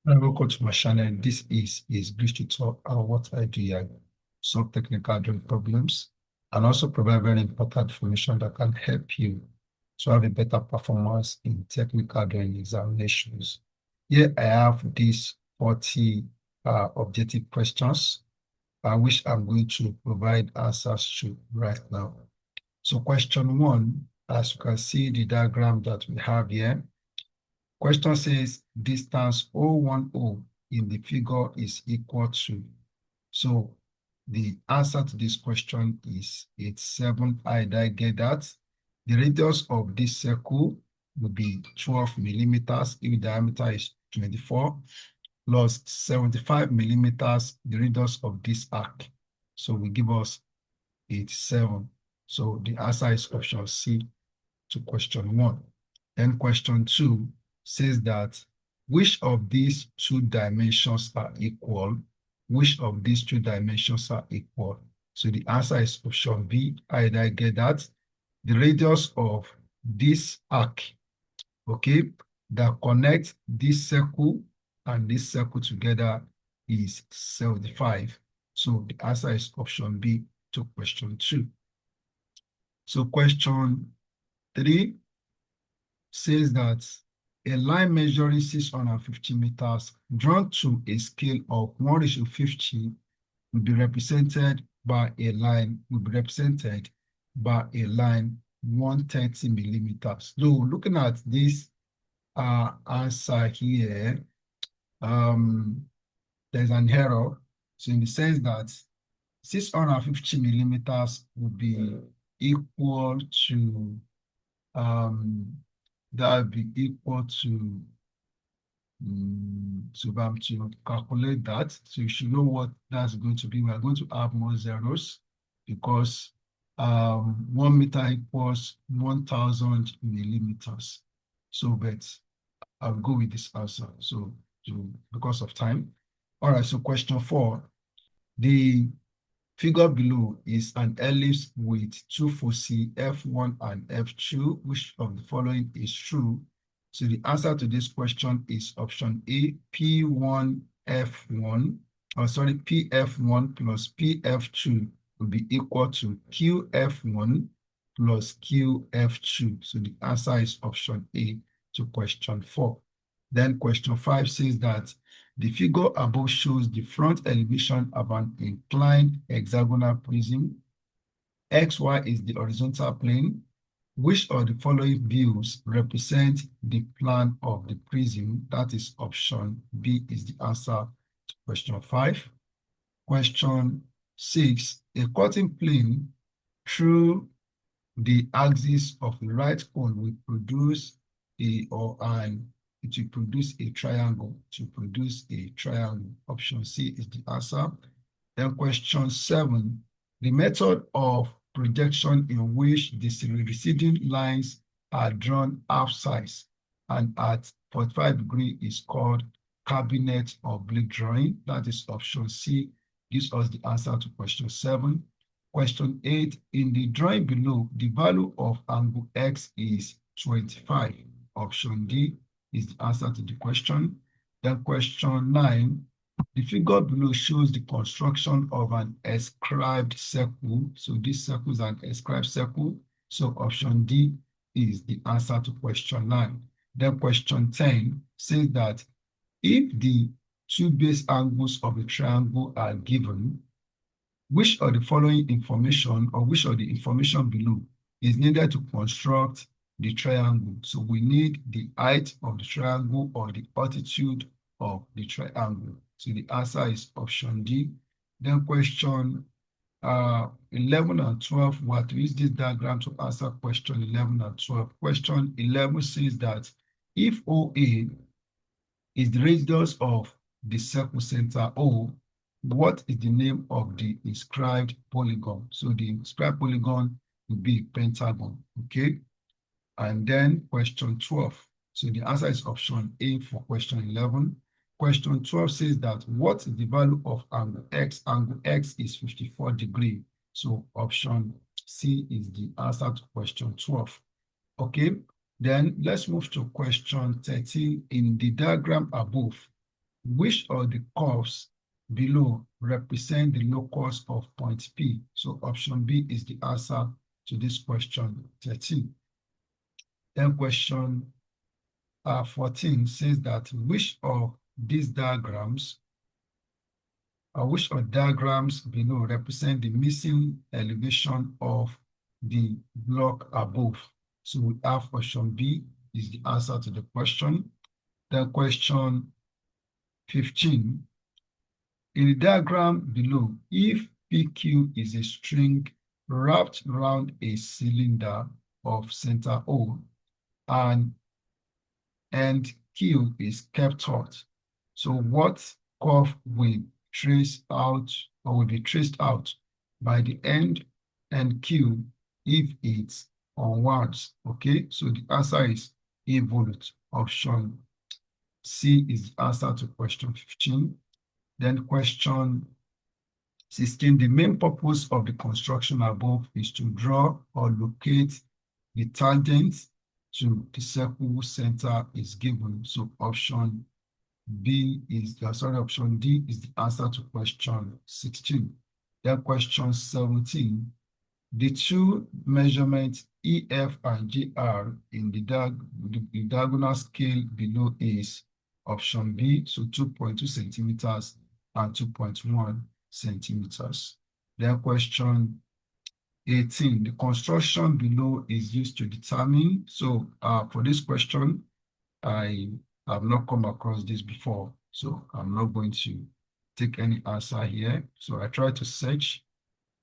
Welcome to my channel. This is Bridge to Talk, and what I do here, solve technical drawing problems and also provide very important information that can help you to have a better performance in technical drawing examinations. Here I have these 40 objective questions, which I'm going to provide answers to right now. So question one, as you can see the diagram that we have here, question says distance O10 in the figure is equal to. So the answer to this question is 7. Did I get that? The radius of this circle will be 12 millimeters if the diameter is 24 plus 75 millimeters, the radius of this arc. So we give us 87. So the answer is option C to question 1. Then question 2 says that which of these two dimensions are equal? Which of these two dimensions are equal? So the answer is option B. Did I get that? The radius of this arc, okay, that connects this circle and this circle together is 75. So the answer is option B to question 2. So question 3 says that a line measuring 650 meters drawn to a scale of 1:50 will be represented by a line 130 millimeters. So looking at this answer here, there's an error. So in the sense that 650 millimeters would be equal to that would be equal to, so if I'm to calculate that, so you should know what that's going to be. We are going to have more zeros because 1 meter equals 1,000 millimeters. So, but I'll go with this answer. So, because of time. All right, so question 4. The figure below is an ellipse with two foci, F1 and F2. Which of the following is true? So the answer to this question is option A, P1F1, PF1 plus PF2 will be equal to QF1 plus QF2. So the answer is option A to question 4. Then question 5 says that the figure above shows the front elevation of an inclined hexagonal prism. XY is the horizontal plane. Which of the following views represent the plan of the prism? That is option B is the answer to question 5. Question 6, a cutting plane through the axis of the right cone will produce it will produce a triangle. To produce a triangle, option C is the answer. Then question 7, the method of projection in which the receding lines are drawn half size and at 45 degrees is called cabinet oblique drawing. That is option C, gives us the answer to question 7. Question 8, in the drawing below, the value of angle X is 25. Option D is the answer to the question. Then question 9, the figure below shows the construction of an ascribed circle. So this circle is an ascribed circle. So option D is the answer to question 9. Then question 10 says that if the two base angles of a triangle are given, which of the following information or which of the information below is needed to construct the triangle? So we need the height of the triangle or the altitude of the triangle. So the answer is option D. Then question 11 and 12, we have to use this diagram to answer question 11 and 12. Question 11 says that if OA is the radius of the circle center O, what is the name of the inscribed polygon? So the inscribed polygon will be pentagon, okay? And then question 12. So the answer is option A for question 11. Question 12 says that what is the value of angle X? Angle X is 54 degrees. So option C is the answer to question 12. Okay, then let's move to question 13. In the diagram above, which of the curves below represent the locus of point P? So option B is the answer to this question 13. Then question 14 says that which of these diagrams which of diagrams below represent the missing elevation of the block above? So we have option B is the answer to the question. Then question 15. In the diagram below, if PQ is a string wrapped around a cylinder of center O and Q is kept taut, so what curve will trace out or will be traced out by the end and Q if it's onwards? Okay, so the answer is evolute. Option C is the answer to question 15. Then question 16, the main purpose of the construction above is to draw or locate the tangent to the circle whose center is given. So option B is, option D is the answer to question 16. Then question 17, the two measurements EF and GR in the diagonal scale below is option B, so 2.2 centimeters and 2.1 centimeters. Then question 18, the construction below is used to determine. So for this question, I have not come across this before, so I'm not going to take any answer here. So I try to search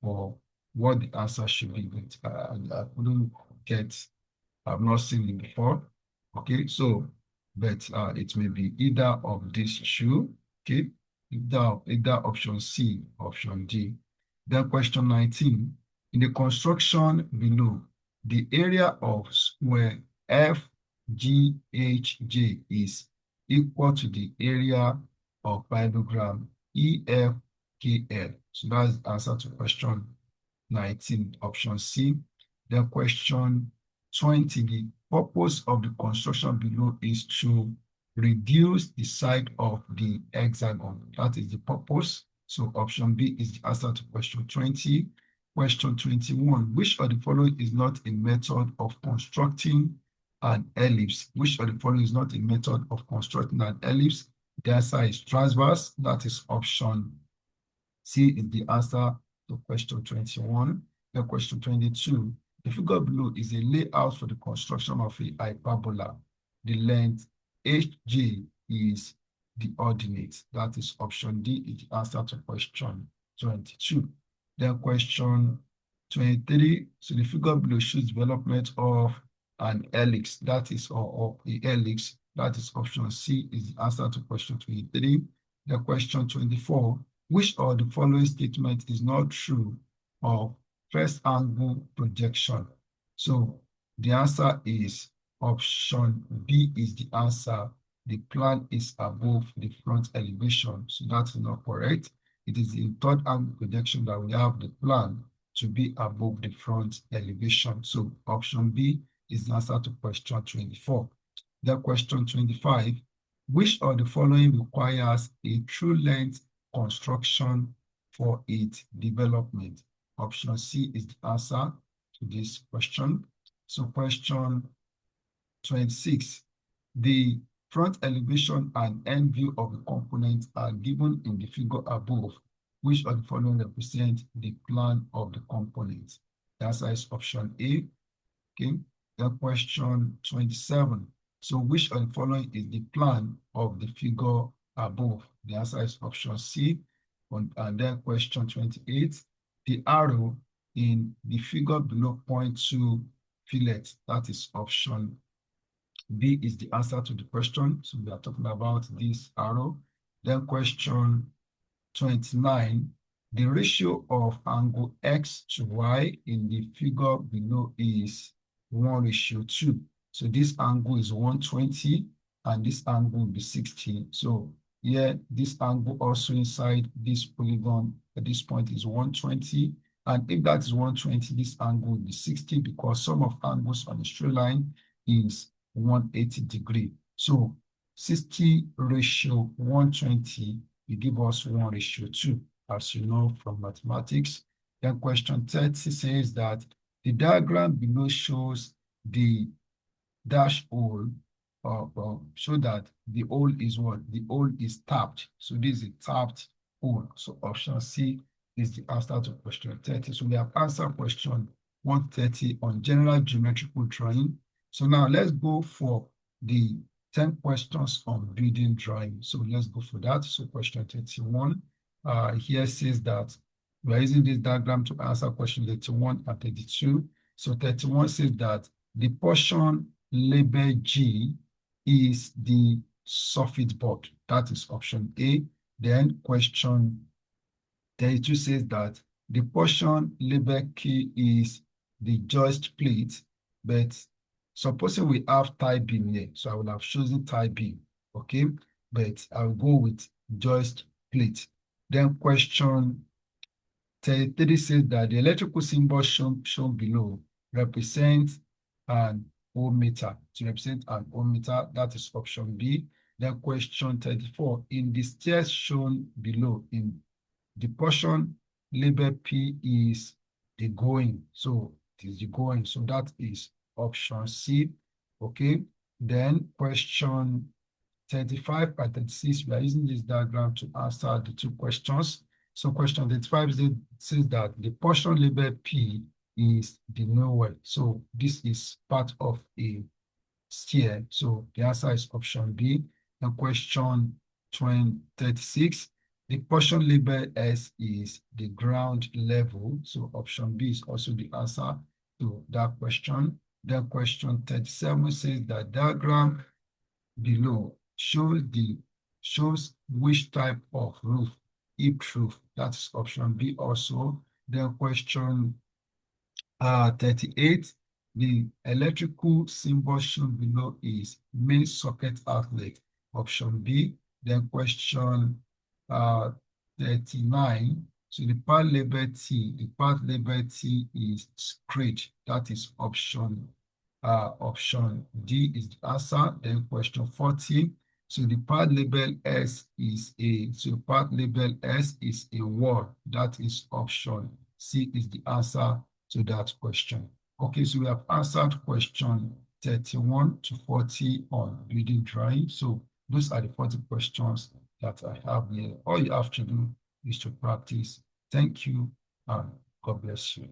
for what the answer should be, but I couldn't get, I've not seen it before. Okay, so, but it may be either of these two, okay, either option C, option D. Then question 19, in the construction below, the area of square FGHJ is equal to the area of parallelogram EFKL. So that's the answer to question 19, option C. Then question 20, the purpose of the construction below is to reduce the side of the hexagon. That is the purpose. So option B is the answer to question 20. Question 21, which of the following is not a method of constructing an ellipse? Which of the following is not a method of constructing an ellipse? The answer is transverse. That is option C is the answer to question 21. Then question 22, the figure below is a layout for the construction of a hyperbola. The length HJ is the ordinate. That is option D is the answer to question 22. Then question 23, so the figure below shows development of an helix, that is, or a helix, that is option C is the answer to question 23. The question 24, which of the following statement is not true of first angle projection? So the answer is option B is the answer. The plan is above the front elevation. So that's not correct. It is in third angle projection that we have the plan to be above the front elevation. So option B is the answer to question 24. The question 25, which of the following requires a true length construction for its development? Option C is the answer to this question. So question 26, the front elevation and end view of the component are given in the figure above. Which of the following represent the plan of the component? The answer is option A. Okay. The question 27. So which of the following is the plan of the figure above? The answer is option C. And then question 28. The arrow in the figure below points to fillet. That is option B is the answer to the question. So we are talking about this arrow. Then question 29, the ratio of angle X to Y in the figure below is 1:2. So this angle is 120 and this angle will be 60. So here, this angle also inside this polygon at this point is 120. And if that is 120, this angle will be 60 because sum of angles on a straight line is 180 degree. So 60 ratio 120 will give us 1:2, as you know from mathematics. Then question 30 says that the diagram below shows the dash hole, so that the hole is what? The hole is tapped. So this is a tapped hole. So option C is the answer to question 30. So we have answered question 130 on general geometrical drawing. So now let's go for the 10 questions on building drawing. So let's go for that. So question 31 here says that we are using this diagram to answer question 31 and 32. So 31 says that the portion labeled G is the soffit board. That is option A. Then question 32 says that the portion labeled K is the joist plate, but supposing we have tie beam here, so I will have chosen tie beam, okay? But I'll go with joist plate. Then question 33 says that the electrical symbol shown below represents an ohmmeter. To represent an ohmmeter, that is option B. Then question 34, in the stairs shown below, in the portion labeled P is the going. So it is the going. So that is option C. Okay. Then question 35 and 36, we are using this diagram to answer the two questions. So question 35 says that the portion labeled P is the nowhere. So this is part of a stair. So the answer is option B. And question 36, the portion labeled S is the ground level. So option B is also the answer to that question. Then question 37 says that diagram below shows which type of roof, hip roof. That's option B also. Then question 38, the electrical symbol shown below is main socket outlet, option B. Then question 39, so the part labeled T is scratch, that is option D is the answer. Then question 40, so the part labeled S is a wall, that is option C is the answer to that question. Okay, so we have answered question 31 to 40 on building drawing. So those are the 40 questions that I have here. All you have to do is to practice. Thank you and God bless you.